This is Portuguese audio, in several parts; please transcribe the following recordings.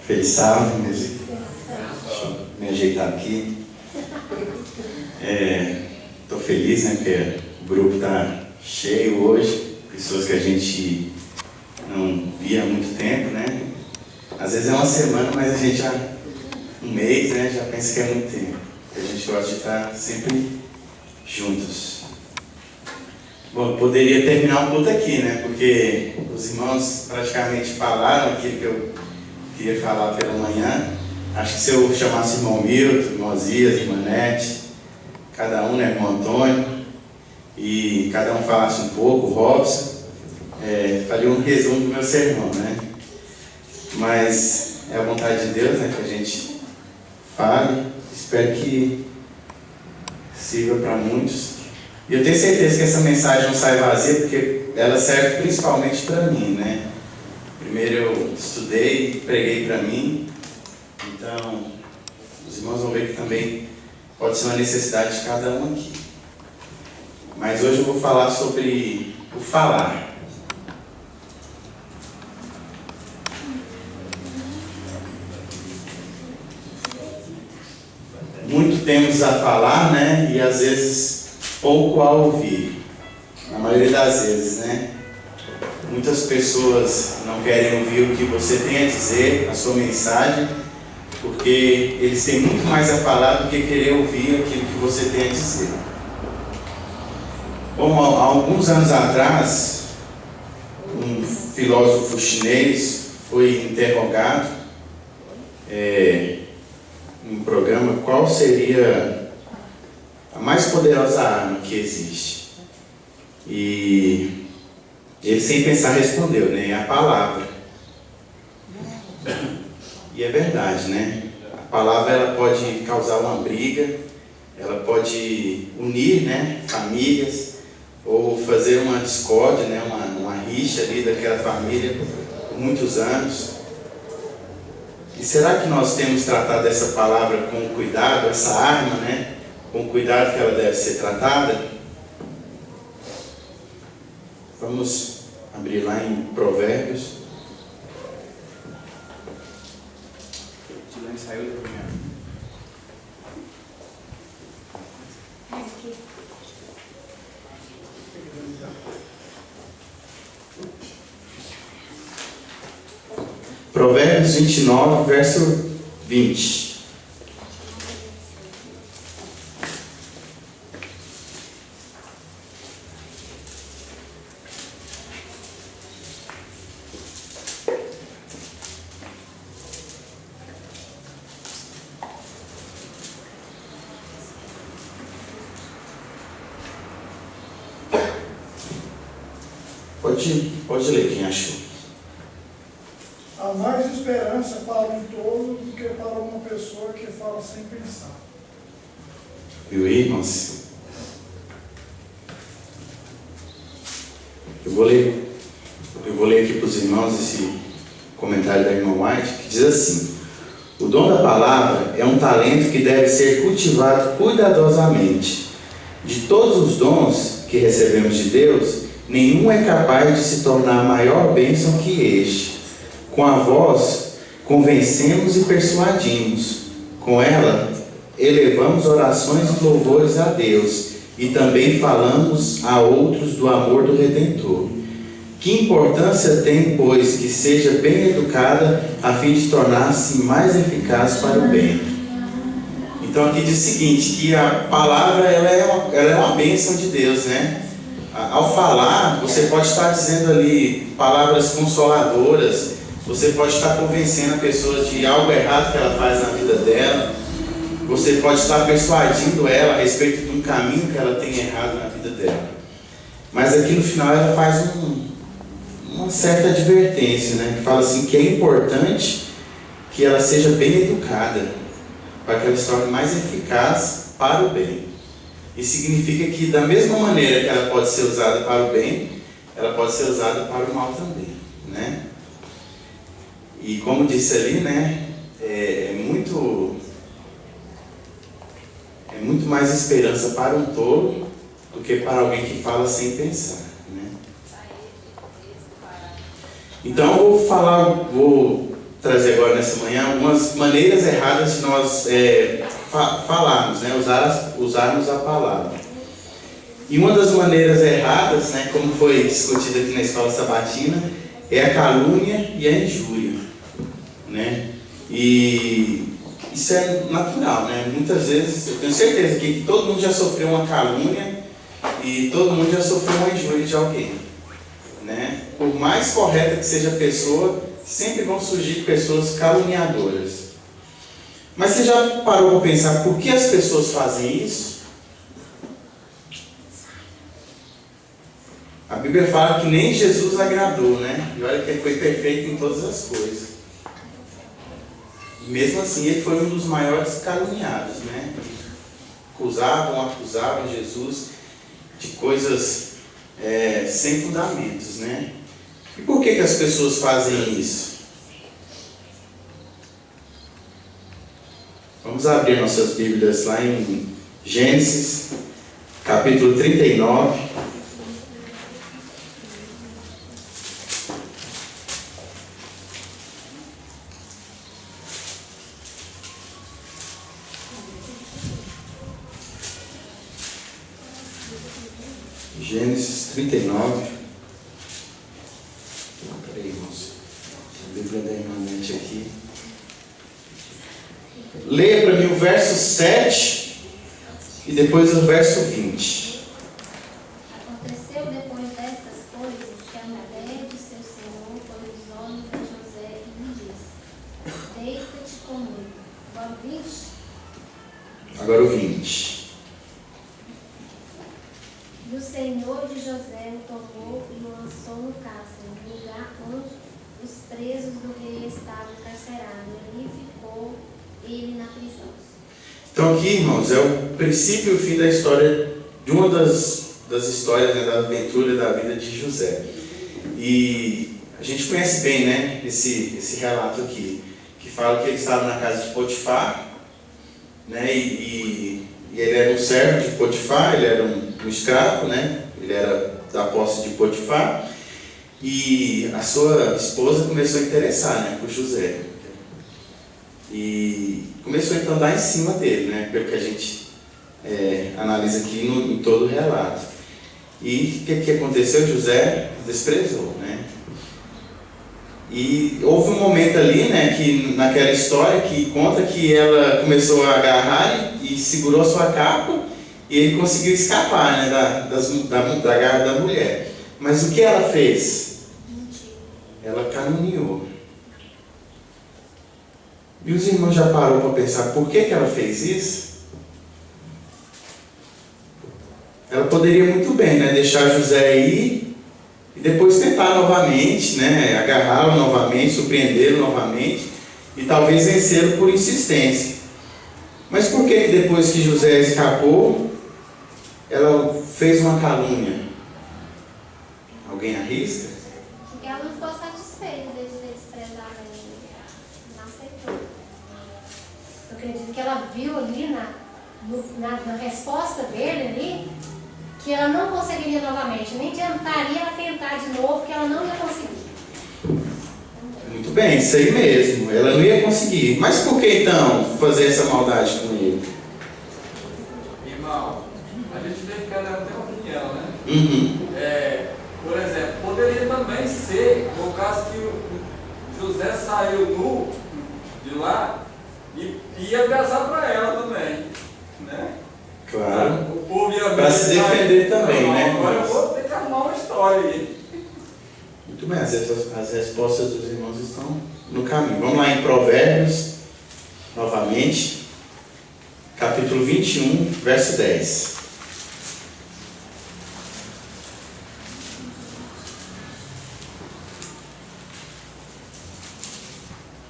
Feliz sábado, deixa eu me ajeitar aqui. Estou feliz, né, porque o grupo está cheio hoje, pessoas que a gente não via há muito tempo, né? Às vezes é uma semana, mas a gente já, um mês, né, já pensa que é muito tempo. A gente gosta de estar sempre juntos. Bom, eu poderia terminar o culto aqui, né? Porque os irmãos praticamente falaram aquilo que eu queria falar pela manhã. Acho que se eu chamasse o irmão Milton, irmão Zias, irmã Nete, cada um, né, irmão Antônio, e cada um falasse um pouco, o Robson, faria um resumo do meu sermão, né? Mas é a vontade de Deus, né, que a gente fale. Espero que sirva para muitos. E eu tenho certeza que essa mensagem não sai vazia, porque ela serve principalmente para mim, né? Primeiro eu estudei e preguei para mim, então os irmãos vão ver que também pode ser uma necessidade de cada um aqui. Mas hoje eu vou falar sobre o falar. Muito temos a falar, né? E às vezes pouco a ouvir. Na maioria das vezes, né? Muitas pessoas não querem ouvir o que você tem a dizer, a sua mensagem, porque eles têm muito mais a falar do que querer ouvir aquilo que você tem a dizer. Bom, há alguns anos atrás, um filósofo chinês foi interrogado em um programa qual seria a mais poderosa arma que existe. E ele, sem pensar, respondeu, né? É a palavra. E é verdade, né? A palavra, ela pode causar uma briga, ela pode unir, né, famílias, ou fazer uma discórdia, né, uma rixa ali daquela família por muitos anos. E será que nós temos tratado essa palavra com cuidado, essa arma, né, com o cuidado que ela deve ser tratada? Vamos abrir lá em Provérbios. Saiu da reunião. Provérbios 29, verso 20. Pode ler, quem achou. Há mais esperança para um tolo do que para uma pessoa que fala sem pensar. Viu aí, irmãos? Eu vou ler aqui para os irmãos esse comentário da irmã White, que diz assim: o dom da palavra é um talento que deve ser cultivado cuidadosamente. De todos os dons que recebemos de Deus, nenhum é capaz de se tornar maior bênção que este. Com a voz, convencemos e persuadimos. Com ela, elevamos orações e louvores a Deus. E também falamos a outros do amor do Redentor. Que importância tem, pois, que seja bem educada, a fim de tornar-se mais eficaz para o bem. Então aqui diz o seguinte, que a palavra ela é uma bênção de Deus, né? Ao falar, você pode estar dizendo ali palavras consoladoras, você pode estar convencendo a pessoa de algo errado que ela faz na vida dela, você pode estar persuadindo ela a respeito de um caminho que ela tem errado na vida dela. Mas aqui no final ela faz uma certa advertência, né? Que fala assim, que é importante que ela seja bem educada, para que ela se torne mais eficaz para o bem. Isso significa que, da mesma maneira que ela pode ser usada para o bem, ela pode ser usada para o mal também, né? E como disse ali, né, é muito mais esperança para um tolo do que para alguém que fala sem pensar, né? Então eu vou trazer agora nessa manhã algumas maneiras erradas de nós falarmos, né? Usarmos a palavra. E uma das maneiras erradas, né, como foi discutido aqui na escola sabatina, é a calúnia e a injúria, né? E isso é natural, né? Muitas vezes, eu tenho certeza que todo mundo já sofreu uma calúnia e todo mundo já sofreu uma injúria de alguém, né? Por mais correta que seja a pessoa, sempre vão surgir pessoas caluniadoras. Mas você já parou para pensar por que as pessoas fazem isso? A Bíblia fala que nem Jesus agradou, né? E olha que ele foi perfeito em todas as coisas. E mesmo assim, ele foi um dos maiores caluniados, né? Acusavam Jesus de coisas sem fundamentos, né? E por que as pessoas fazem isso? Vamos abrir nossas Bíblias lá em Gênesis, capítulo 39. Gênesis 39. Peraí, irmãos. A Bíblia da irmã mente aqui. Leia para mim o verso 7 e depois o verso 20. Aconteceu depois destas coisas que a mulher de seu senhor foi os olhos de José e lhe disse: Deita-te comigo. Agora o 20. Agora o 20. E o senhor de José o tomou e o lançou no cárcere, no lugar onde os presos do rei estavam encarcerados. E ali ficou ele na prisão. Então aqui, irmãos, é o princípio e o fim da história, de uma das histórias, né, da aventura da vida de José. E a gente conhece bem, né, esse relato aqui, que fala que ele estava na casa de Potifar, né, e ele era um servo de Potifar, ele era um escravo, né, ele era da posse de Potifar, e a sua esposa começou a interessar, né, por José. E começou então a dar em cima dele, né? Pelo que a gente analisa aqui em todo o relato. E o que aconteceu? José desprezou, né? E houve um momento ali, né, que naquela história que conta que ela começou a agarrar e segurou sua capa e ele conseguiu escapar, né, da garra da mulher. Mas o que ela fez? Ela caluniou. E os irmãos já pararam para pensar por que ela fez isso? Ela poderia muito bem, né, deixar José ir e depois tentar novamente, né, agarrá-lo novamente, surpreendê-lo novamente e talvez vencê-lo por insistência. Mas por que depois que José escapou, ela fez uma calúnia? Alguém arrisca? Porque ela não ficou satisfeita desde desprezar ele. Não aceitou. Eu acredito que ela viu ali na resposta dele ali, que ela não conseguiria novamente, nem adiantaria ela tentar de novo, que ela não ia conseguir. Muito bem, isso aí mesmo, ela não ia conseguir. Mas por que então fazer essa maldade com ele? Irmão, a gente tem que cada um ter uma opinião, né? Uhum. Por exemplo, poderia também ser, no caso que o José saiu nu de lá e ia casar para ela também, né? Claro. O povo ia Para se defender também, não, né? agora eu vou ter que arrumar uma história aí. Muito bem, as respostas dos irmãos estão no caminho. Vamos lá em Provérbios, novamente, capítulo 21, verso 10.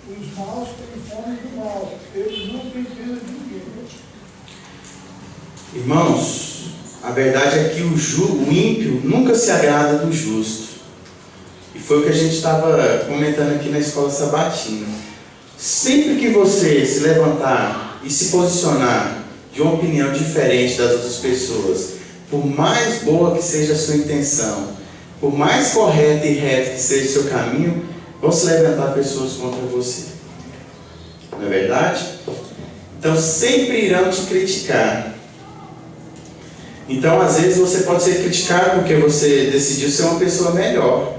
Os maus têm fome do mal, eles não têm pena de ninguém. Irmãos, a verdade é que o ímpio nunca se agrada do justo. E foi o que a gente estava comentando aqui na escola sabatina. Sempre que você se levantar e se posicionar de uma opinião diferente das outras pessoas, por mais boa que seja a sua intenção, por mais correta e reta que seja o seu caminho, vão se levantar pessoas contra você. Não é verdade? Então sempre irão te criticar. Então às vezes você pode ser criticado porque você decidiu ser uma pessoa melhor.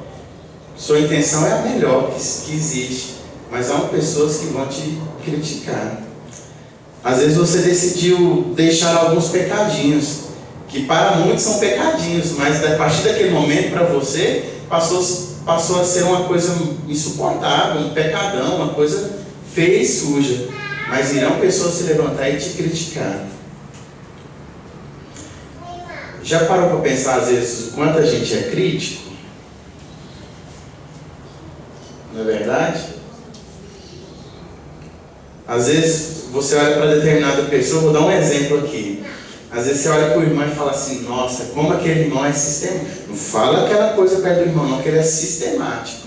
Sua intenção é a melhor que existe. Mas há pessoas que vão te criticar. Às vezes você decidiu deixar alguns pecadinhos, que para muitos são pecadinhos, mas a partir daquele momento para você passou a ser uma coisa insuportável, um pecadão, uma coisa feia e suja. Mas irão pessoas se levantar e te criticar. Já parou para pensar às vezes o quanto a gente é crítico? Não é verdade? Às vezes você olha para determinada pessoa, vou dar um exemplo aqui. Às vezes você olha para o irmão e fala assim, nossa, como aquele irmão é sistemático. Não fala aquela coisa perto do irmão, não, que ele é sistemático.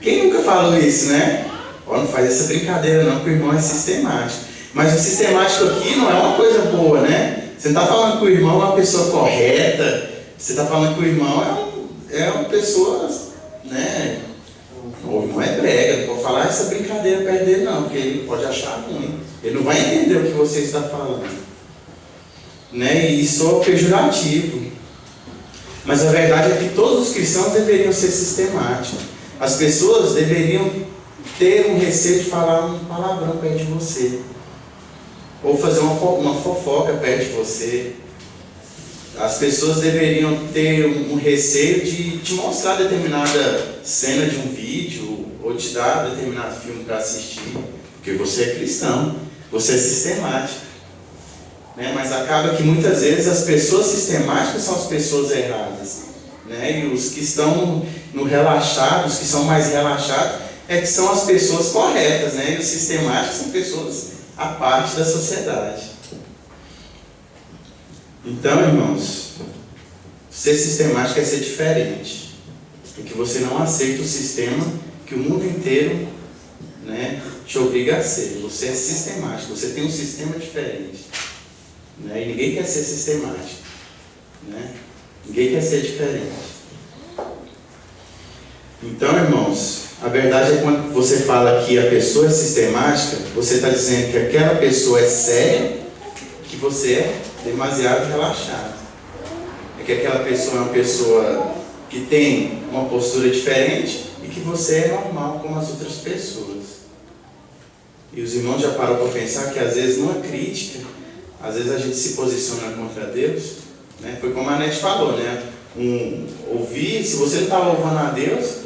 Quem nunca falou isso, né? Não faz essa brincadeira não, que o irmão é sistemático. Mas o sistemático aqui não é uma coisa boa, né? Você não está falando que o irmão é uma pessoa correta, você está falando que o irmão é uma pessoa, né? O irmão é brega, não pode falar essa brincadeira perto dele não, porque ele pode achar ruim. Ele não vai entender o que você está falando. Né? E isso é pejorativo. Mas a verdade é que todos os cristãos deveriam ser sistemáticos. As pessoas deveriam ter um receio de falar um palavrão perto de você. Ou fazer uma fofoca perto de você. As pessoas deveriam ter um receio de te mostrar determinada cena de um vídeo ou te dar determinado filme para assistir, porque você é cristão, você é sistemático, né? Mas acaba que muitas vezes as pessoas sistemáticas são as pessoas erradas, né? E os que estão no relaxado, os que são mais relaxados, que são as pessoas corretas, né? E os sistemáticos são pessoas à parte da sociedade. Então, irmãos, ser sistemático é ser diferente. Porque você não aceita o sistema que o mundo inteiro, né, te obriga a ser. Você é sistemático, você tem um sistema diferente. Né, e ninguém quer ser sistemático. Né? Ninguém quer ser diferente. Então, irmãos, a verdade é que quando você fala que a pessoa é sistemática, você está dizendo que aquela pessoa é séria, que você é demasiado relaxado. É que aquela pessoa é uma pessoa que tem uma postura diferente e que você é normal como as outras pessoas. E os irmãos já pararam para pensar que às vezes numa crítica, às vezes a gente se posiciona contra Deus, né? Foi como a Anete falou, né? Se você não está louvando a Deus,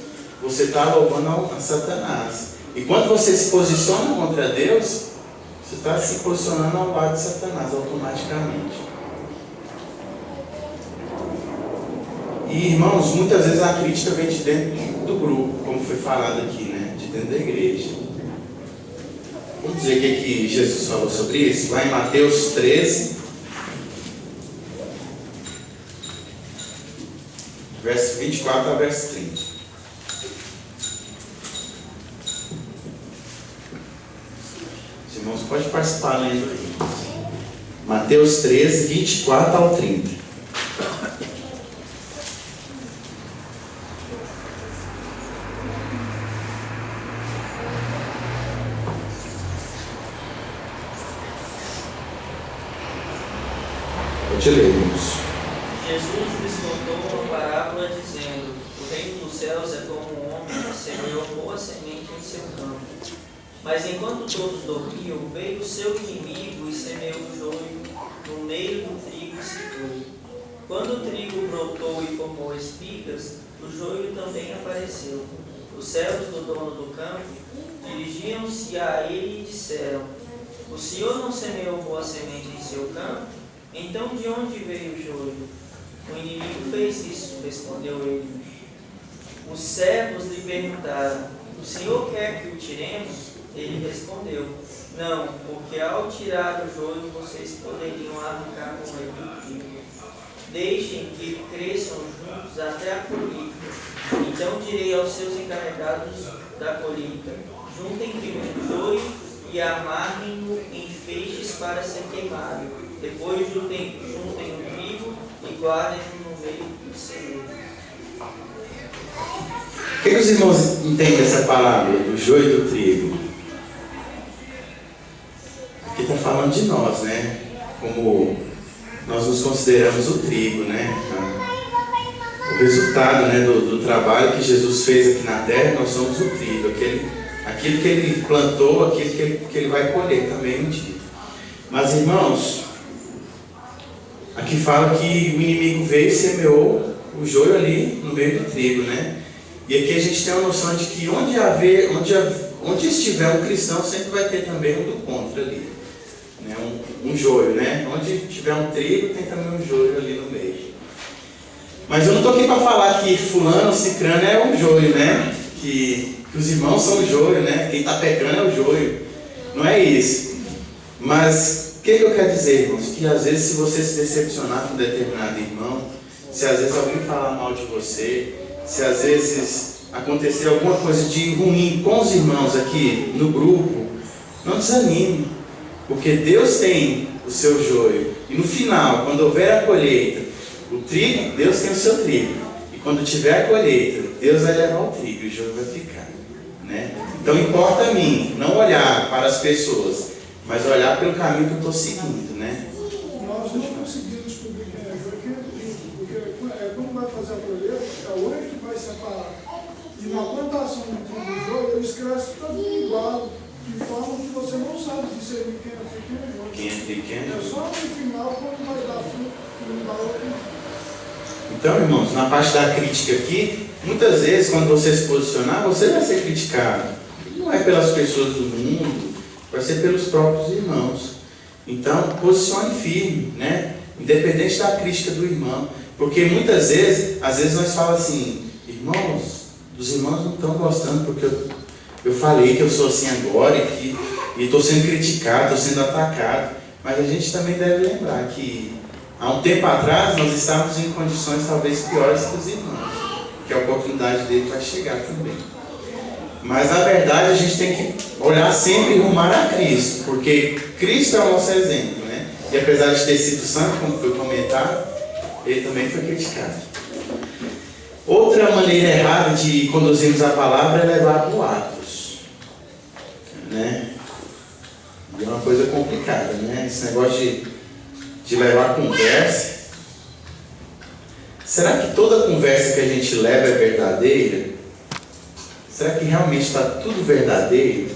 você está louvando a Satanás. E quando você se posiciona contra Deus, você está se posicionando ao lado de Satanás automaticamente. E, irmãos, muitas vezes a crítica vem de dentro do grupo, como foi falado aqui, né? De dentro da igreja. Vamos dizer o que Jesus falou sobre isso? Lá em Mateus 13, verso 24 ao verso 30. Irmãos, pode participar lendo aí. Mateus 13, 24 ao 30. Pode ler, irmãos. Jesus lhes contou uma parábola dizendo: o reino dos céus é como um homem que semeou boa semente em seu campo. Mas enquanto todos dormiam, veio o seu inimigo e semeou o joio no meio do trigo e se foi. Quando o trigo brotou e formou espigas, o joio também apareceu. Os servos do dono do campo dirigiam-se a ele e disseram: o senhor não semeou boa semente em seu campo? Então de onde veio o joio? O inimigo fez isso, respondeu ele. Os servos lhe perguntaram: o senhor quer que o tiremos? Ele respondeu: não, porque ao tirar o joio vocês poderiam arrancar com ele o trigo. Deixem que cresçam juntos até a colheita. Então direi aos seus encarregados da colheita: juntem primeiro o joio e amarrem-no em feixes para ser queimado. Depois juntem o trigo e guardem-no no meio do celeiro. que os irmãos entendem dessa palavra, do joio e do trigo? Aqui está falando de nós, né? Como nós nos consideramos o trigo, né? O resultado, né, do trabalho que Jesus fez aqui na terra, nós somos o trigo, aquilo que Ele plantou, aquilo que ele vai colher também um dia. Mas, irmãos, aqui fala que o inimigo veio e semeou o joio ali no meio do trigo, né? E aqui a gente tem a noção de que onde estiver um cristão, sempre vai ter também um do contra ali, né? Um joio, né? Onde tiver um trigo, tem também um joio ali no meio. Mas eu não estou aqui para falar que fulano, cicrano é um joio, né? Que os irmãos são o joio, né? Quem está pecando é o joio. Não é isso. Mas o que eu quero dizer, irmãos? Que às vezes, se você se decepcionar com um determinado irmão, se às vezes alguém falar mal de você, se às vezes acontecer alguma coisa de ruim com os irmãos aqui no grupo, não desanime, porque Deus tem o seu joio. E no final, quando houver a colheita, o trigo, Deus tem o seu trigo. E quando tiver a colheita, Deus vai levar o trigo e o joio vai ficar, né? Então importa a mim não olhar para as pessoas, mas olhar pelo caminho que eu estou seguindo, né? Nós não conseguimos descobrir quem é joio, porque quando vai fazer a colheita, é o olho que vai separar. E na plantação do trigo do joio, eles crescem todos igual, de forma que você não sabe discernir quem é joio. Quem é pequeno. É só no final, quando vai dar fruto, não dá outro. Então, irmãos, na parte da crítica aqui, muitas vezes, quando você se posicionar, você vai ser criticado. Não é pelas pessoas do mundo, vai ser pelos próprios irmãos. Então, posicione firme, né? Independente da crítica do irmão. Porque muitas vezes, às vezes nós falamos assim, irmãos, os irmãos não estão gostando porque eu falei que eu sou assim agora e estou sendo criticado, estou sendo atacado. Mas a gente também deve lembrar que há um tempo atrás nós estávamos em condições talvez piores que os irmãos, que a oportunidade dele vai chegar também. Mas na verdade a gente tem que olhar sempre e rumar a Cristo, porque Cristo é o nosso exemplo, né? E apesar de ter sido santo, como foi comentado, ele também foi criticado. Outra maneira errada de conduzirmos a palavra é levar boatos, né? E é uma coisa complicada, né? Esse negócio de levar conversa. Será que toda conversa que a gente leva é verdadeira? Será que realmente está tudo verdadeiro?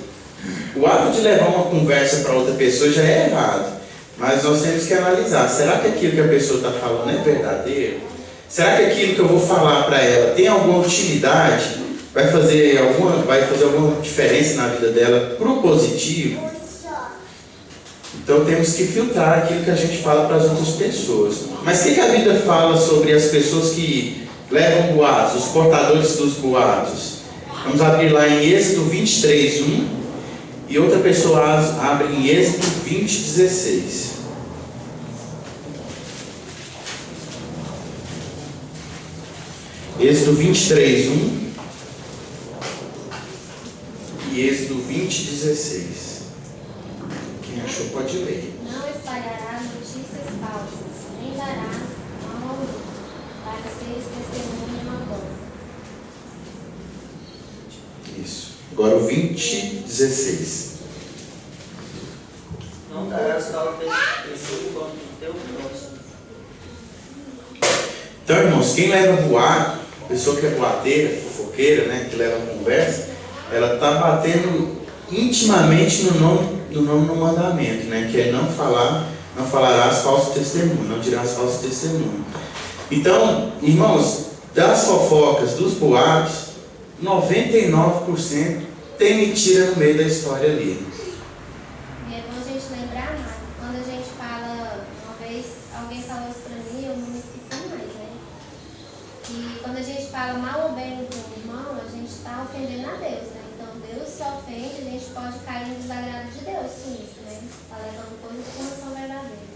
O ato de levar uma conversa para outra pessoa já é errado. Mas nós temos que analisar. Será que aquilo que a pessoa está falando é verdadeiro? Será que aquilo que eu vou falar para ela tem alguma utilidade? Vai fazer alguma diferença na vida dela para o positivo? Então temos que filtrar aquilo que a gente fala para as outras pessoas. Mas o que a Bíblia fala sobre as pessoas que levam boatos, os portadores dos boatos? Vamos abrir lá em Êxodo 23, 1. E outra pessoa abre em Êxodo 20, 16. Êxodo 23, 1. E Êxodo 20, 16. Quem achou pode ler. Não espalharás notícias falsas, nem darás mal ao outro, para seres testemunha maldosa. Isso. Agora o 20, 16. Não darás tal testemunho quanto o teu próximo. Então, irmãos, quem leva boato, pessoa que é boateira, fofoqueira, né, que leva conversa, ela está batendo intimamente no mandamento, né, que é não falarás falso testemunho, não dirás falso testemunho. Então, irmãos, das fofocas, dos boatos, 99% tem mentira no meio da história ali. E é bom a gente lembrar, Marco, quando a gente fala, uma vez alguém falou isso para mim, eu não me esqueci mais, né? Que quando a gente fala mal ou bem do irmão, a gente está ofendendo a Deus, né? Então Deus se ofende, a gente pode cair no desagrado de Deus com isso, né? Está levando coisas que não são verdadeiras.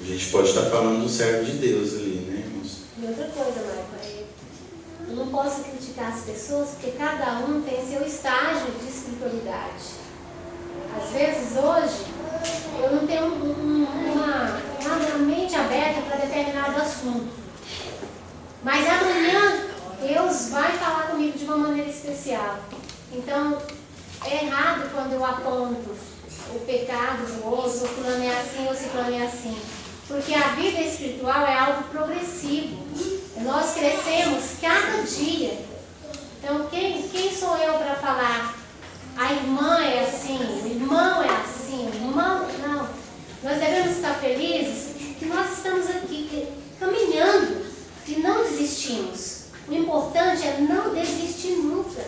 A gente pode estar falando do servo de Deus ali, né, irmãos? E outra coisa, Marco, eu não posso criticar as pessoas porque cada um tem seu estágio de espiritualidade. Às vezes, hoje, eu não tenho uma mente aberta para determinado assunto. Mas amanhã, Deus vai falar quando eu aponto o pecado do outro, ou fulano é assim, ou ciclano é assim. Porque a vida espiritual é algo progressivo. Nós crescemos cada dia. Então, quem sou eu para falar? A irmã é assim, o irmão é assim, o irmão... Não. Nós devemos estar felizes que nós estamos aqui caminhando e não desistimos. O importante é não desistir nunca.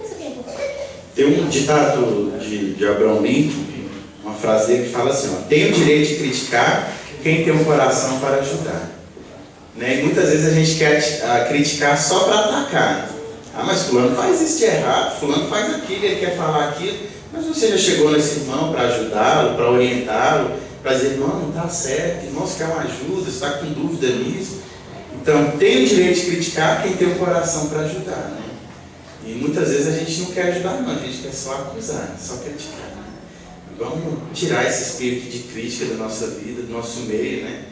Isso que é importante. Tem um ditado de Abraham Lincoln, uma frase dele que fala assim, ó, tem o direito de criticar quem tem um coração para ajudar. Né? E muitas vezes a gente quer criticar só para atacar. Ah, mas fulano faz isso de errado, fulano faz aquilo, ele quer falar aquilo. Mas você já chegou nesse irmão para ajudá-lo, para orientá-lo, para dizer, irmão, não está certo, irmão, você quer uma ajuda, você está com dúvida nisso. Então, tem o direito de criticar quem tem um coração para ajudar. Né? E muitas vezes a gente não quer ajudar, não, a gente quer só acusar, só criticar. Né? Vamos tirar esse espírito de crítica da nossa vida, do nosso meio, né?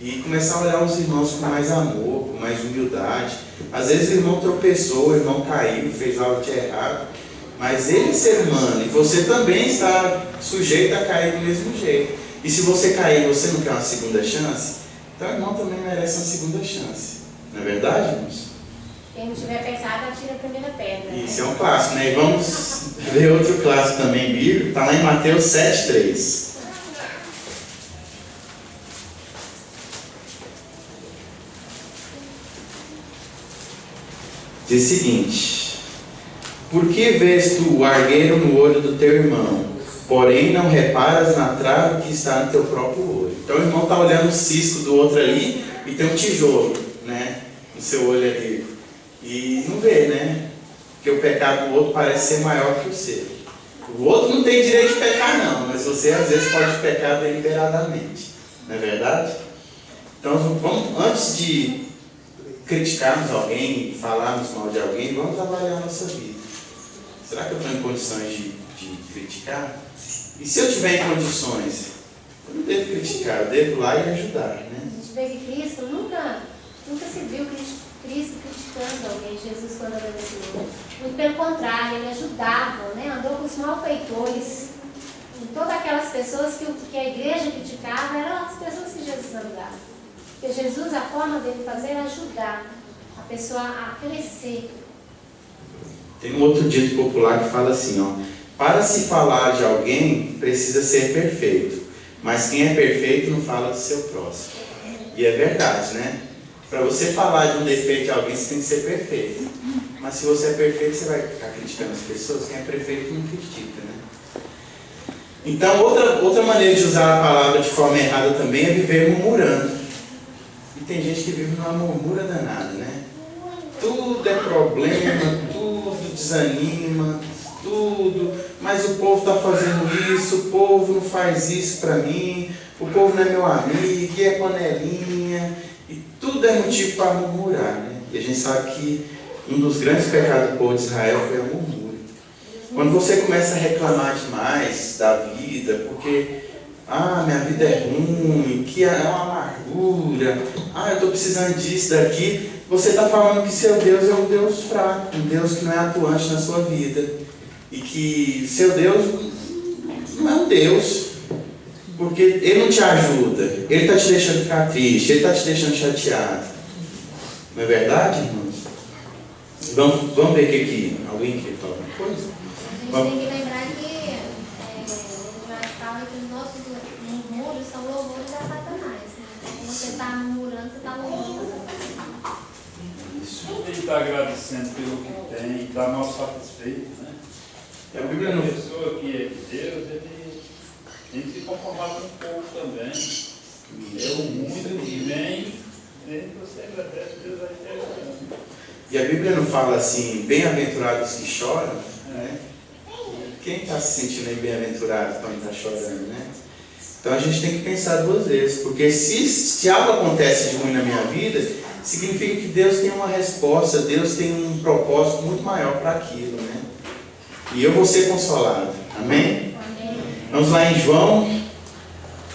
E começar a olhar os irmãos com mais amor, com mais humildade. Às vezes o irmão tropeçou, o irmão caiu, fez algo de errado, mas ele é ser humano e você também está sujeito a cair do mesmo jeito. E se você cair, você não quer uma segunda chance? Então o irmão também merece uma segunda chance. Não é verdade, irmãos? Quem não tiver pecado, atira a primeira pedra. Isso é um clássico, né? E vamos ver outro clássico também bíblico, está lá em Mateus 7,3. Diz o seguinte: por que vês tu o argueiro no olho do teu irmão, porém não reparas na trave que está no teu próprio olho? Então o irmão está olhando o cisco do outro ali e tem um tijolo, né, no seu olho ali. E não vê, né? Porque o pecado do outro parece ser maior que o seu. O outro não tem direito de pecar não, mas você às vezes pode pecar deliberadamente. Não é verdade? Então vamos, antes de criticarmos alguém, falarmos mal de alguém, vamos avaliar a nossa vida. Será que eu estou em condições de criticar? E se eu estiver em condições, eu não devo criticar, eu devo ir lá e ajudar, né? A gente vê que Cristo nunca se viu Cristo criticando alguém, Jesus, quando era nesse mundo. Muito pelo contrário, ele ajudava, né? Andou com os malfeitores. E todas aquelas pessoas que a igreja criticava eram as pessoas que Jesus andava. Porque Jesus, a forma dele fazer era ajudar a pessoa a crescer. Tem um outro dito popular que fala assim, ó: para se falar de alguém, precisa ser perfeito, mas quem é perfeito não fala do seu próximo. E é verdade, né? Para você falar de um defeito de alguém, você tem que ser perfeito. Mas se você é perfeito, você vai ficar criticando as pessoas. Quem é perfeito não critica, né? Então, outra maneira de usar a palavra de forma errada também é viver murmurando. E tem gente que vive numa murmura danada, né? Tudo é problema, tudo desanima, tudo. Mas o povo está fazendo isso, o povo não faz isso para mim, o povo não é meu amigo, e é panelinha. E tudo é motivo para murmurar, né? E a gente sabe que um dos grandes pecados do povo de Israel foi a murmúria. Quando você começa a reclamar demais da vida, porque minha vida é ruim, que é uma amargura, eu estou precisando disso, daqui, você está falando que seu Deus é um Deus fraco, um Deus que não é atuante na sua vida. E que seu Deus não é um Deus, porque Ele não te ajuda, Ele está te deixando ficar triste, Ele está te deixando chateado. Não é verdade, irmãos? Vamos ver o que alguém quer falar uma coisa? A gente tem que lembrar que já fala que os nossos murmúrios são louvores a Satanás. Quando você está murmurando, você está louvando a Satanás. Ele está agradecendo pelo que tem, está mal satisfeito, né? A Bíblia não... pessoa que é de Deus, ele tem que se conformar com o povo também. É o mundo que vem, e você agradece, Deus vai ter agradecido. E a Bíblia não fala assim, bem-aventurados que choram, né? Quem está se sentindo aí bem-aventurado quando está chorando, né? Então a gente tem que pensar duas vezes, porque se algo acontece de ruim na minha vida, significa que Deus tem uma resposta, Deus tem um propósito muito maior para aquilo, né? E eu vou ser consolado. Amém? Amém. Vamos lá em João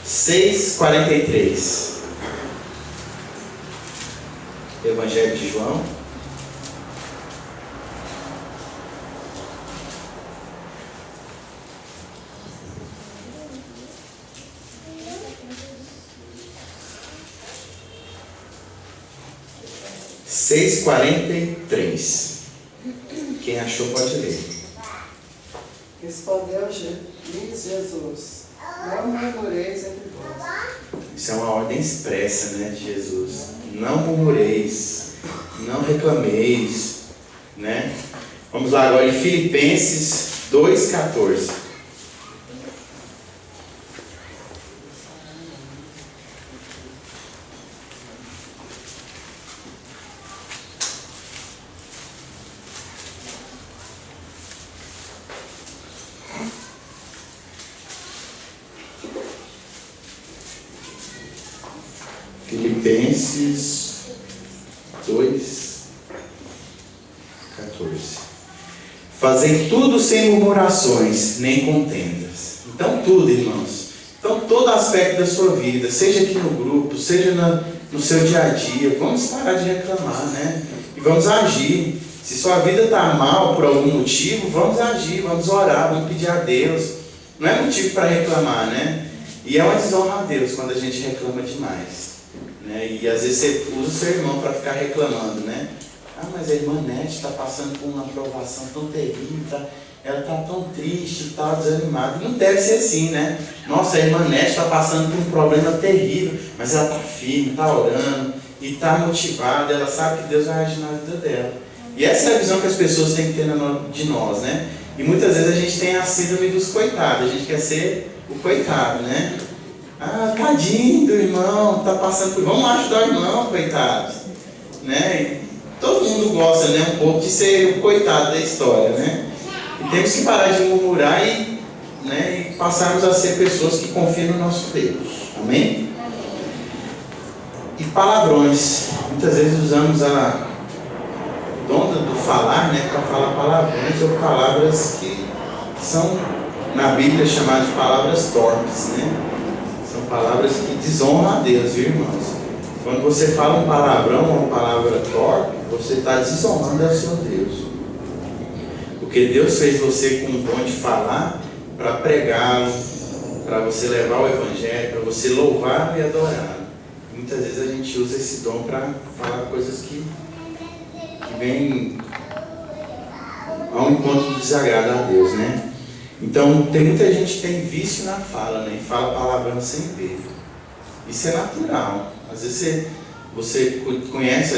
6,43. Evangelho de João. 6:43. Quem achou pode ler. Respondeu-lhes Jesus: não murmureis entre vós. Isso é uma ordem expressa, né, de Jesus. Não murmureis, não reclameis, né? Vamos lá agora em Filipenses 2:14. Filipenses 2:14. Fazei tudo sem murmurações, nem contendas. Então tudo, irmãos. Então todo aspecto da sua vida, seja aqui no grupo, seja no seu dia a dia, vamos parar de reclamar, né? E vamos agir. Se sua vida está mal por algum motivo, vamos agir, vamos orar, vamos pedir a Deus. Não é motivo para reclamar, né? E é uma desonra a Deus quando a gente reclama demais. Né? E às vezes você usa o seu irmão para ficar reclamando, né? Ah, mas a irmã Nete está passando por uma provação tão terrível, ela está tão triste, está desanimada. E não deve ser assim, né? Nossa, a irmã Nete está passando por um problema terrível, mas ela está firme, está orando e está motivada, ela sabe que Deus vai agir na vida dela. E essa é a visão que as pessoas têm que ter de nós, né? E muitas vezes a gente tem a síndrome dos coitados, a gente quer ser o coitado, né? Ah, tadinho do irmão, está passando por... Vamos ajudar o irmão, coitado. Né? E todo mundo gosta, né, um pouco de ser o coitado da história, né? E temos que parar de murmurar e passarmos a ser pessoas que confiam no nosso Deus. Amém? E palavrões. Muitas vezes usamos a dom do falar, né, para falar palavrões ou palavras que são na Bíblia chamadas de palavras torpes, né? São palavras que desonram a Deus, viu, irmãos? Quando você fala um palavrão ou uma palavra torpe, você está desonrando ao seu Deus. Porque Deus fez você com o dom de falar para pregá-lo, para você levar o Evangelho, para você louvá-lo e adorá-lo. Muitas vezes a gente usa esse dom para falar coisas que vêm ao encontro do desagrado a Deus, né? Então, tem muita gente que tem vício na fala, né? E fala palavrão sem peso. Isso é natural. Às vezes você conhece,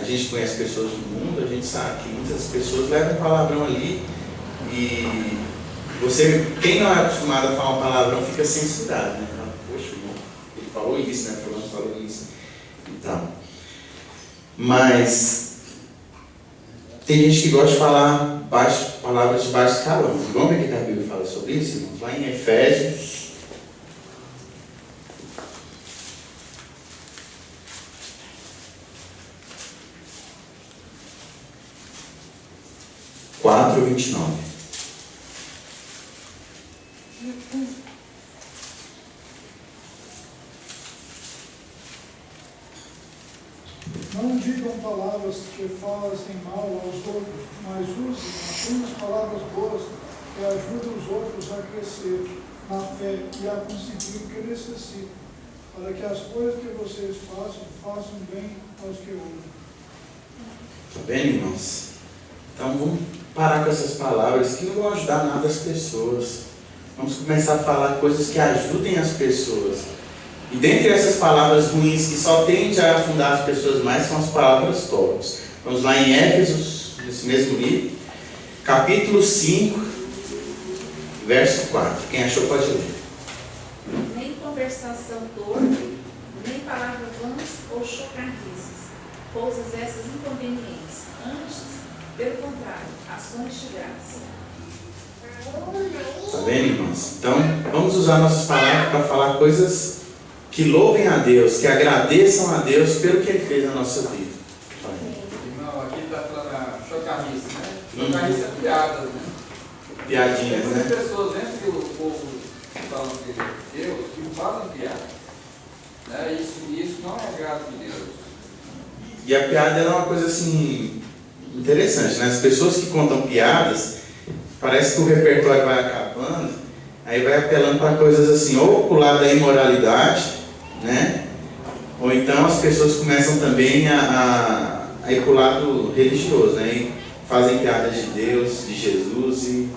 a gente conhece pessoas do mundo, a gente sabe que muitas pessoas levam palavrão ali e você, quem não é acostumado a falar um palavrão, fica censurado, né? Fala, poxa, ele falou isso, né? Fulano falou isso. Então, mas tem gente que gosta de falar palavras de baixo calão. Vamos ver o que a Bíblia fala sobre isso, irmãos? Lá em Efésios 4:29. Não digam palavras que fazem mal aos outros, mas usem apenas palavras boas que ajudam os outros a crescer na fé e a conseguir o que necessitam, para que as coisas que vocês façam bem aos que ouvem. Está vendo, irmãos? Então vamos parar com essas palavras que não vão ajudar nada as pessoas. Vamos começar a falar coisas que ajudem as pessoas. E dentre essas palavras ruins que só tendem a afundar as pessoas mais são as palavras torpes. Vamos lá em Éfesos, nesse mesmo livro, capítulo 5, verso 4. Quem achou pode ler. Nem conversação torpe, nem palavras vãs ou chocarrices, coisas essas inconvenientes. Antes, pelo contrário, ações de graça. Está vendo, irmãos? Então, vamos usar nossas palavras para falar coisas que louvem a Deus, que agradeçam a Deus pelo que Ele fez na nossa vida. Não, aqui está falando a chocarrice, né? Chocarrice é piadas, né? Piadinhas, Tem né? muitas pessoas entre o povo que falam de Deus que falam piada. Né? Isso não é agrado de Deus. E a piada é uma coisa assim interessante, né? As pessoas que contam piadas, parece que o repertório vai acabando, aí vai apelando para coisas assim, ou para o lado da imoralidade, né? Ou então as pessoas começam também a aí pro lado religioso, né? E fazem piadas de Deus, de Jesus e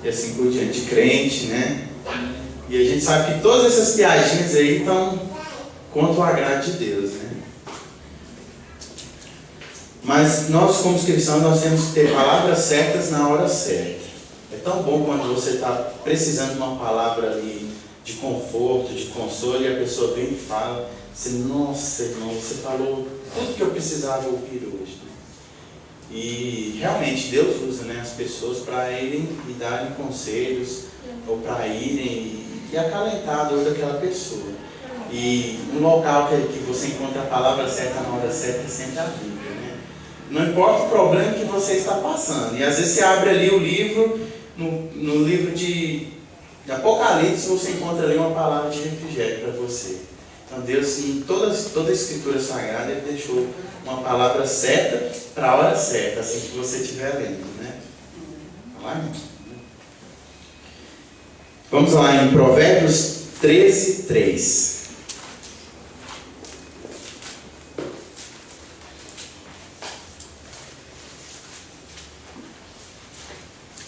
assim por diante, de crente, né? E a gente sabe que todas essas piadinhas aí estão contra o agrado de Deus, né? Mas nós, como cristãos, nós temos que ter palavras certas na hora certa. É tão bom quando você está precisando de uma palavra ali de conforto, de consolo, e a pessoa vem e fala assim, nossa, irmão, você falou tudo que eu precisava ouvir hoje. E realmente Deus usa, né, as pessoas para irem e darem conselhos, ou para irem e acalentar a dor daquela pessoa. E um local que você encontra a palavra certa na hora certa é sempre a Bíblia, né? Não importa o problema que você está passando. E às vezes você abre ali o livro, no livro de Apocalipse, você encontra ali uma palavra de refrigério para você. Então Deus, em toda a Escritura Sagrada, Ele deixou uma palavra certa para a hora certa, assim que você estiver lendo, né? Vamos lá em Provérbios 13, 3.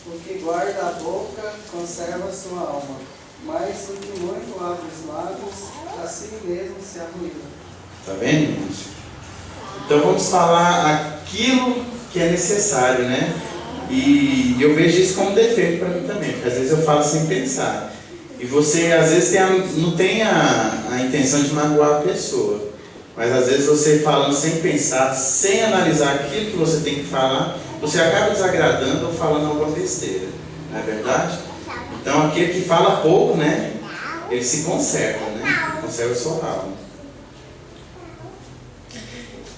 O que guarda a boca conserva sua alma, mas o que muito abre os lábios, a si mesmo se arruína. Está vendo, irmãos? Então vamos falar aquilo que é necessário, né? E eu vejo isso como defeito para mim também, porque às vezes eu falo sem pensar. E você às vezes não tem a intenção de magoar a pessoa, mas às vezes você falando sem pensar, sem analisar aquilo que você tem que falar, você acaba desagradando ou falando alguma besteira, não é verdade? Então aquele que fala pouco, né, ele se conserva, né? Conserva sua alma.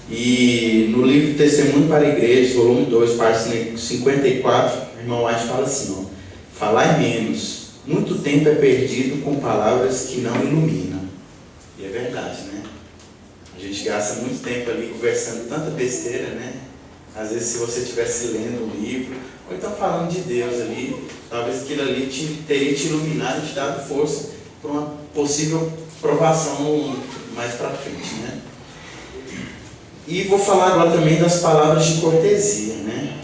E no livro Testemunho para a Igreja, volume 2, página 54, o irmão White fala assim, ó, falai menos, muito tempo é perdido com palavras que não iluminam. E é verdade, né? A gente gasta muito tempo ali conversando tanta besteira, né? Às vezes se você estivesse lendo um livro, ou então falando de Deus ali, talvez aquilo ali teria te iluminado e te dado força para uma possível provação mais para frente, né? E vou falar agora também das palavras de cortesia, né?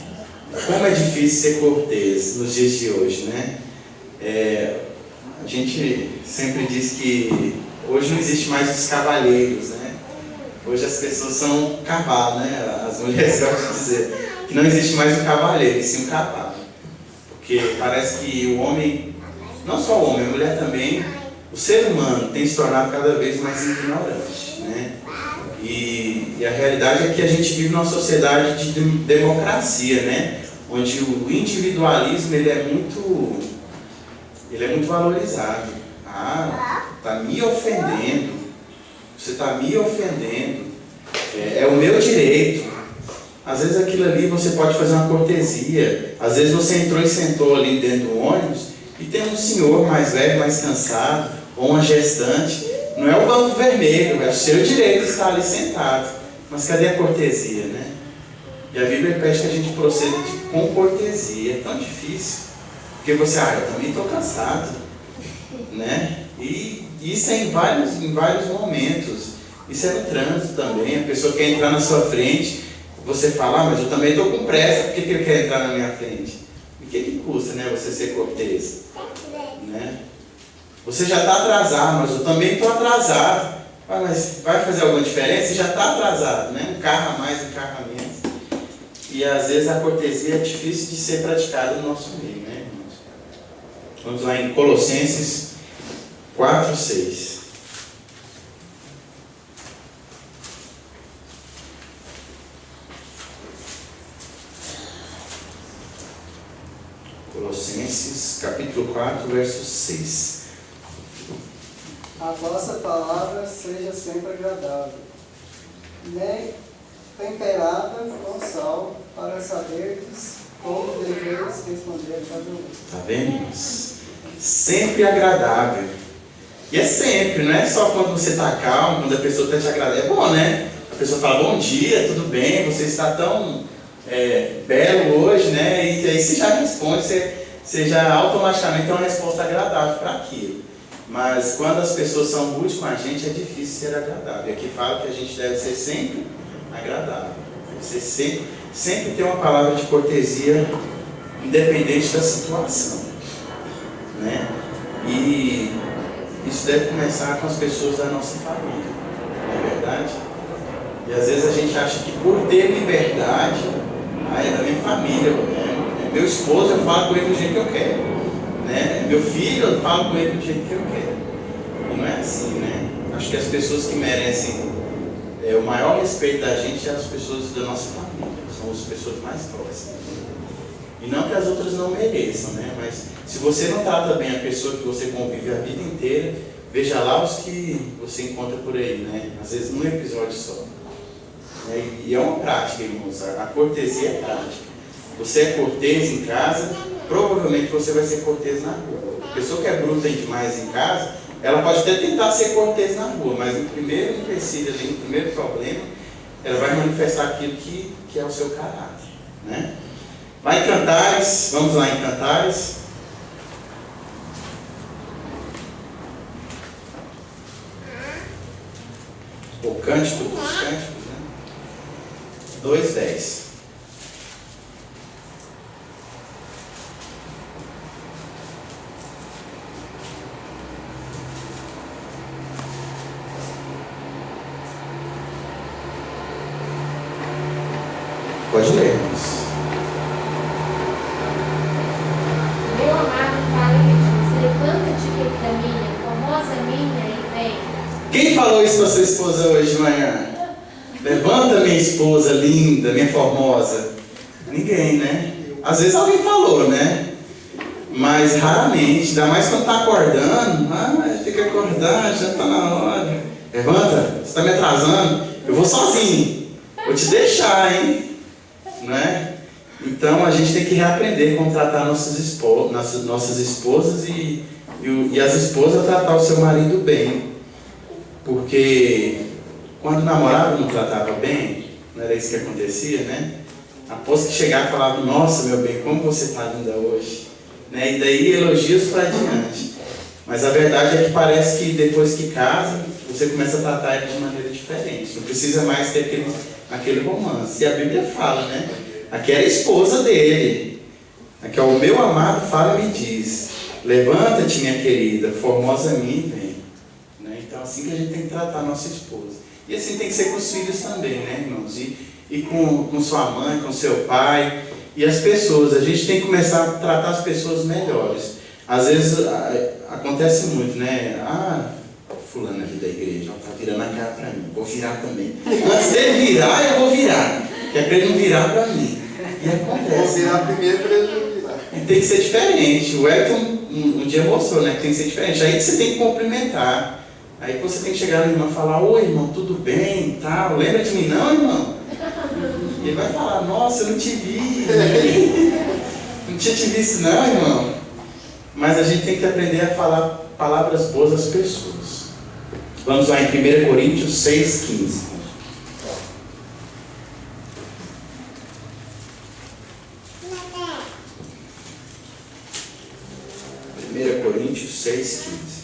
Como é difícil ser cortês nos dias de hoje, né? A gente sempre diz que hoje não existe mais os cavalheiros, né? Hoje as pessoas são cavalo, né? As mulheres gostam de dizer que não existe mais um cavalheiro, e sim um cavalo. Porque parece que o homem, não só o homem, a mulher também, o ser humano tem se tornado cada vez mais ignorante, né? E a realidade é que a gente vive numa sociedade de democracia, né? Onde o individualismo ele é muito valorizado. Está me ofendendo, você está me ofendendo, é o meu direito. Às vezes aquilo ali você pode fazer uma cortesia, às vezes você entrou e sentou ali dentro do ônibus e tem um senhor mais velho, mais cansado, ou uma gestante. Não é o banco vermelho, é o seu direito de estar ali sentado. Mas cadê a cortesia, né? E a Bíblia pede que a gente proceda com cortesia. É tão difícil. Porque você, eu também estou cansado, né? E isso é em vários momentos. Isso é no trânsito também. A pessoa quer entrar na sua frente, você fala, mas eu também estou com pressa, por que ele quer entrar na minha frente? E o que custa, né, você ser cortês? Né? Você já está atrasado, mas eu também estou atrasado. Mas vai fazer alguma diferença? Você já está atrasado, né? Um carro a mais, um carro a menos. E às vezes a cortesia é difícil de ser praticada no nosso meio, né, irmãos? Vamos lá em Colossenses 4, 6. Colossenses, capítulo 4, verso 6. A vossa palavra seja sempre agradável, nem temperada com sal, para saberdes como deveis responder a cada um. Está vendo, irmãos? Sempre agradável. E é sempre, não é só quando você está calmo, quando a pessoa está te agradando. É bom, né? A pessoa fala, bom dia, tudo bem, você está tão belo hoje, né? E aí você já responde, você já automaticamente tem uma resposta agradável para aquilo. Mas quando as pessoas são rudes com a gente, é difícil ser agradável. E aqui fala que a gente deve ser sempre agradável. Você sempre tem uma palavra de cortesia, independente da situação, né? E isso deve começar com as pessoas da nossa família, não é verdade? E às vezes a gente acha que por ter liberdade, é da minha família, né? Meu esposo, eu falo com ele do jeito que eu quero, né? Meu filho, eu falo com ele do jeito que eu quero. E não é assim, né? Acho que as pessoas que merecem o maior respeito da gente são as pessoas da nossa família, são as pessoas mais próximas. E não que as outras não mereçam, né? Mas se você não trata bem a pessoa que você convive a vida inteira, veja lá os que você encontra por aí, né? Às vezes num episódio só. E é uma prática, irmãos. A cortesia é prática. Você é cortês em casa, provavelmente você vai ser cortês na rua. A pessoa que é bruta demais em casa, ela pode até tentar ser cortês na rua, mas no primeiro empecilho ali, no primeiro problema, ela vai manifestar aquilo que é o seu caráter, né? Vai em Cantares, vamos lá em Cantares. O Cântico dos Cânticos, né? 2:10. Pode ler, irmãos. Meu amado fala e me diz: levanta-te, querida minha, formosa minha, e vem. Quem falou isso para sua esposa hoje de manhã? Levanta, minha esposa linda, minha formosa. Ninguém, né? Às vezes alguém falou, né? Mas raramente, ainda mais quando está acordando. Tem que acordar, já está na hora. Levanta, você está me atrasando. Eu vou sozinho. Vou te deixar, hein? Né? Então a gente tem que reaprender como tratar nossas esposas e as esposas tratar o seu marido bem. Porque quando namorava não tratava bem, não era isso que acontecia, né? Após que chegava e falava: nossa, meu bem, como você está linda hoje, né? E daí elogios para adiante. Mas a verdade é que parece que depois que casa, você começa a tratar ele de maneira diferente. Não precisa mais ter aquele romance. E a Bíblia fala, né? Aqui era a esposa dele. Aqui é o meu amado fala e me diz: levanta-te, minha querida, formosa minha, vem. Né? Então assim que a gente tem que tratar a nossa esposa. E assim tem que ser com os filhos também, né, irmãos? E com sua mãe, com seu pai. E as pessoas, a gente tem que começar a tratar as pessoas melhores. Às vezes acontece muito, né? Fulano ali da igreja, está virando a cara para mim, vou virar também. Antes dele virar, eu vou virar, que é para ele não virar para mim. E acontece. Vou virar primeiro para ele não virar. E tem que ser diferente. O Elton um dia mostrou, né, que tem que ser diferente. Aí que você tem que cumprimentar. Aí que você tem que chegar no irmão e falar: oi, irmão, tudo bem e tal? Lembra de mim não, irmão? E ele vai falar: nossa, eu não te vi. Não tinha te visto não, irmão. Mas a gente tem que aprender a falar palavras boas às pessoas. Vamos lá em 1 Coríntios 6:15. 1 Coríntios 6:15.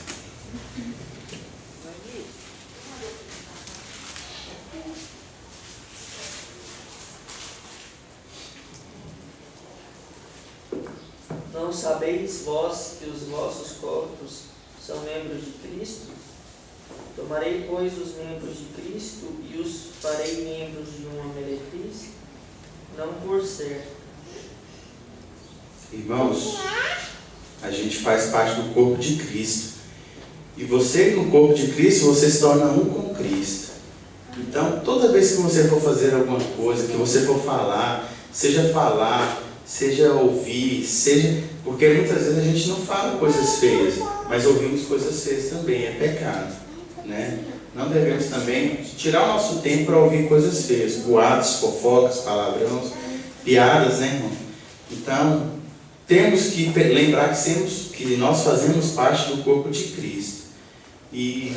Não sabeis vós que os vossos corpos são membros de Cristo? Tomarei, pois, os membros de Cristo e os farei membros de uma meretriz? Não por ser. Irmãos, a gente faz parte do corpo de Cristo. E você, no corpo de Cristo, você se torna um com Cristo. Então, toda vez que você for fazer alguma coisa, que você for falar, seja ouvir, porque muitas vezes a gente não fala coisas feias, mas ouvimos coisas feias também, é pecado, né? Não devemos também tirar o nosso tempo para ouvir coisas feias, boatos, fofocas, palavrões, piadas, né, irmão? Então, temos que lembrar que nós fazemos parte do corpo de Cristo. E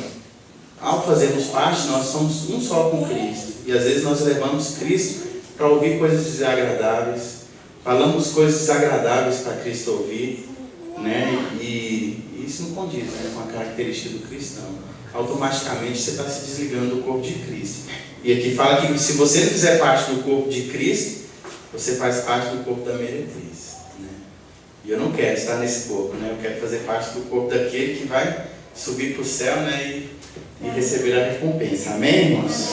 ao fazermos parte, nós somos um só com Cristo. E às vezes nós levamos Cristo para ouvir coisas desagradáveis. Falamos coisas desagradáveis para Cristo ouvir, né? E isso não condiz, né, com a característica do cristão. Automaticamente você está se desligando do corpo de Cristo. E aqui fala que se você não fizer parte do corpo de Cristo, você faz parte do corpo da meretriz, né? E eu não quero estar nesse corpo, né? Eu quero fazer parte do corpo daquele que vai subir para o céu, né? E receber a recompensa. Amém, irmãos?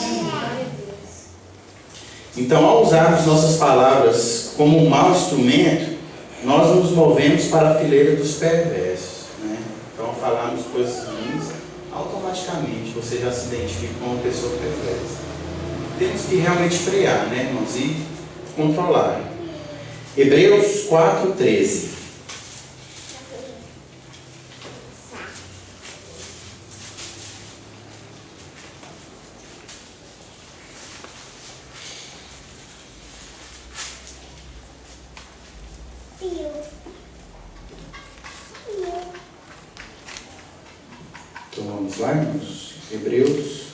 Então, ao usarmos nossas palavras como um mau instrumento, nós nos movemos para a fileira dos perversos, né? Então, ao falarmos coisas ruins, automaticamente você já se identifica com uma pessoa perversa. Temos que realmente frear, né, irmãos? E controlar. Hebreus 4:13. Então vamos lá, irmãos. Hebreus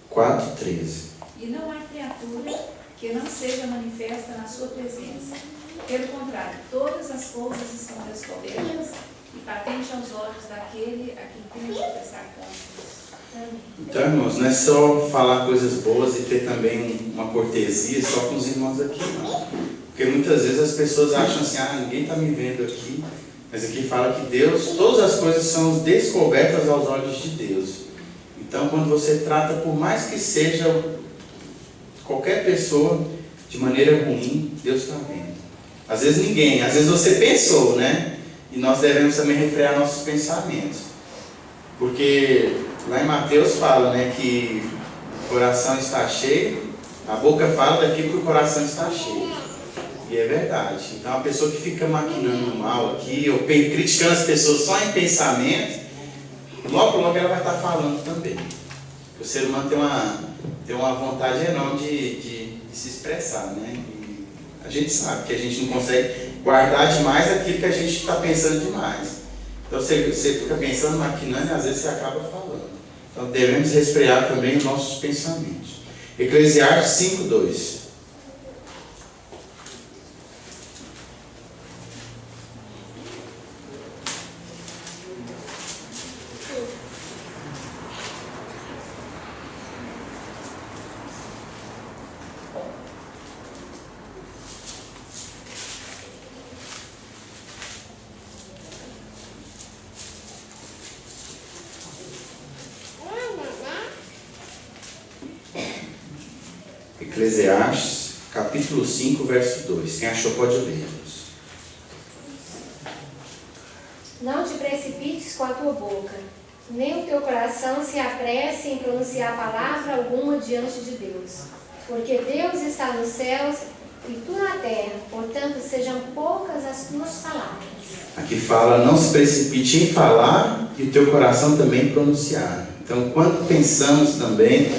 4:13. E não há criatura que não seja manifesta na sua presença. Pelo contrário, todas as coisas estão descobertas e patentes aos olhos daquele a quem tem de prestar contas. Então, irmãos, não é só falar coisas boas e ter também uma cortesia só com os irmãos aqui, não. Porque muitas vezes as pessoas acham assim, ninguém está me vendo aqui. Mas aqui fala que Deus, todas as coisas são descobertas aos olhos de Deus. Então, quando você trata, por mais que seja qualquer pessoa de maneira ruim, Deus está vendo. Às vezes ninguém, às vezes você pensou, né? E nós devemos também refrear nossos pensamentos. Porque lá em Mateus fala, né, que o coração está cheio, a boca fala daquilo que o coração está cheio. E é verdade. Então a pessoa que fica maquinando mal aqui, ou criticando as pessoas só em pensamento, logo ela vai estar falando também. O ser humano tem uma vontade enorme de se expressar, né? E a gente sabe que a gente não consegue guardar demais aquilo que a gente está pensando demais. Então você fica pensando, maquinando, e às vezes você acaba falando. Então devemos refrear também os nossos pensamentos. Eclesiastes 5:2. Eclesiastes, capítulo 5, verso 2. Quem achou pode ler. Não te precipites com a tua boca, nem o teu coração se apresse em pronunciar palavra alguma diante de Deus. Porque Deus está nos céus e tu na terra, portanto sejam poucas as tuas palavras. Aqui fala, não se precipite em falar e o teu coração também pronunciar. Então, quando pensamos também,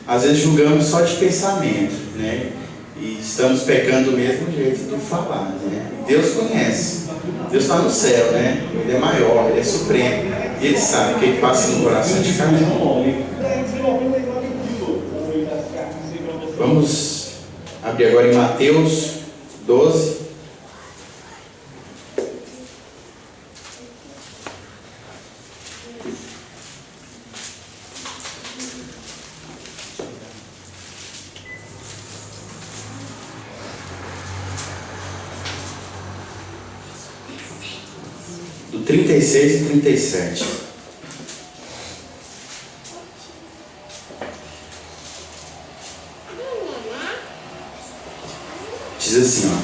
às vezes julgamos só de pensamento, né? E estamos pecando do mesmo jeito de falar, né? E Deus conhece. Deus está no céu, né? Ele é maior, Ele é supremo. E Ele sabe o que passa no coração de cada um. Vamos abrir agora em Mateus 12. Do 36 e 37. Diz assim,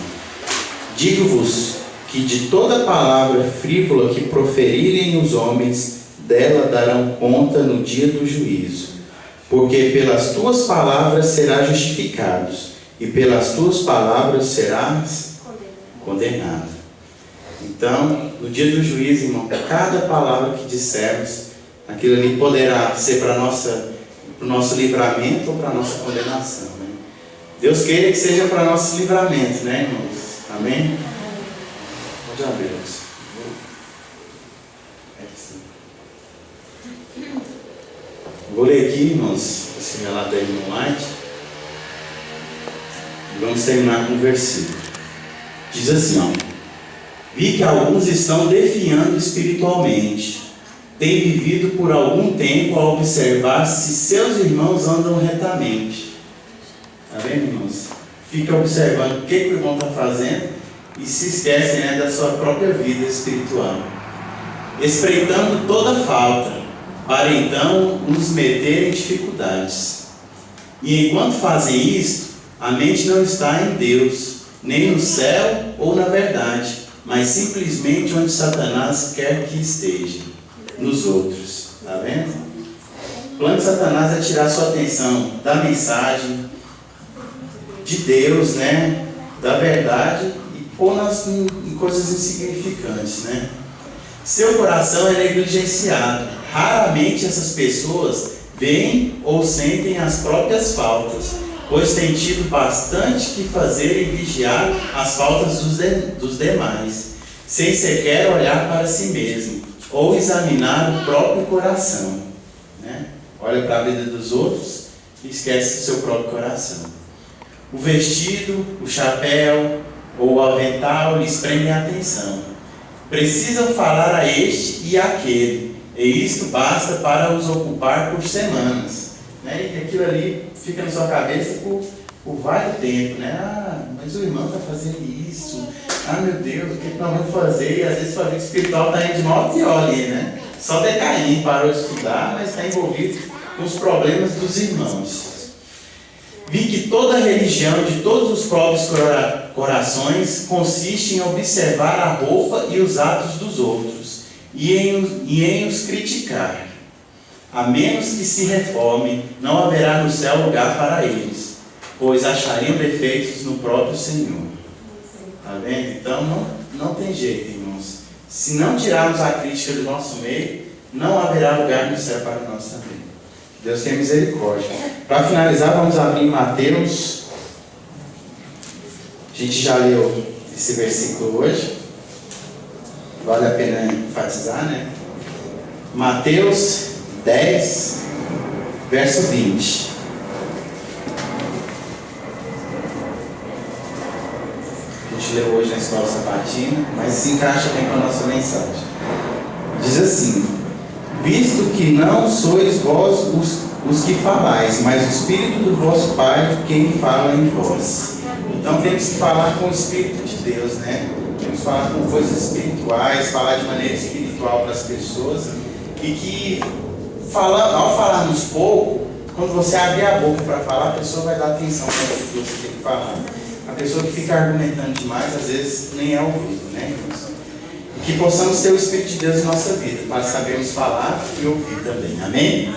digo-vos que de toda palavra frívola que proferirem os homens, dela darão conta no dia do juízo. Porque pelas tuas palavras serás justificado, e pelas tuas palavras serás condenado. Então, no dia do juízo, irmão, cada palavra que dissermos, aquilo ali poderá ser para o nosso livramento ou para a nossa condenação, né? Deus queira que seja para nosso livramento, né, irmãos? Amém? Pode abrir. Vou ler aqui, irmãos, esse relato da irmã White. E vamos terminar com um versículo. Diz assim, vi que alguns estão definhando espiritualmente, tem vivido por algum tempo a observar se seus irmãos andam retamente. Está vendo, irmãos? Fica observando o que o irmão está fazendo e se esquece, né, da sua própria vida espiritual. Espreitando toda falta, para então nos meter em dificuldades. E enquanto fazem isto, a mente não está em Deus, nem no céu ou na verdade, mas simplesmente onde Satanás quer que esteja, nos outros. Está vendo? O plano de Satanás é tirar sua atenção da mensagem, de Deus, né? Da verdade, e pôr em coisas insignificantes, né? Seu coração é negligenciado. Raramente essas pessoas veem ou sentem as próprias faltas, pois têm tido bastante que fazer em vigiar as faltas dos demais, sem sequer olhar para si mesmo, ou examinar o próprio coração, né? Olha para a vida dos outros e esquece do seu próprio coração. O vestido, o chapéu ou o avental lhes prendem a atenção. Precisam falar a este e àquele, e isto basta para os ocupar por semanas, né? E aquilo ali fica na sua cabeça por vários tempos, né? Ah, mas o irmão está fazendo isso. Ah, meu Deus, o que nós vamos fazer? E às vezes a vida espiritual está indo de mal a pior ali, né? Só decaindo, parou de estudar, mas está envolvido com os problemas dos irmãos. Vi que toda a religião de todos os próprios corações consiste em observar a roupa e os atos dos outros e em os criticar. A menos que se reformem, não haverá no céu lugar para eles, pois achariam defeitos no próprio Senhor. Está vendo? Então não tem jeito, irmãos. Se não tirarmos a crítica do nosso meio, não haverá lugar no céu para nós também. Deus tenha misericórdia. Para finalizar, vamos abrir em Mateus. A gente já leu esse versículo hoje. Vale a pena enfatizar, né? Mateus 10, verso 20. A gente leu hoje na escola sabatina, mas se encaixa bem com a nossa mensagem. Diz assim: visto que não sois vós os que falais, mas o Espírito do vosso Pai quem fala em vós. Então temos que falar com o Espírito de Deus, né? Temos que falar com coisas espirituais, falar de maneira espiritual para as pessoas. E que ao falarmos pouco, quando você abrir a boca para falar, a pessoa vai dar atenção para o que você tem que falar. A pessoa que fica argumentando demais, às vezes nem é ouvido, né, irmãos? Que possamos ter o Espírito de Deus em nossa vida, para sabermos falar e ouvir também. Amém?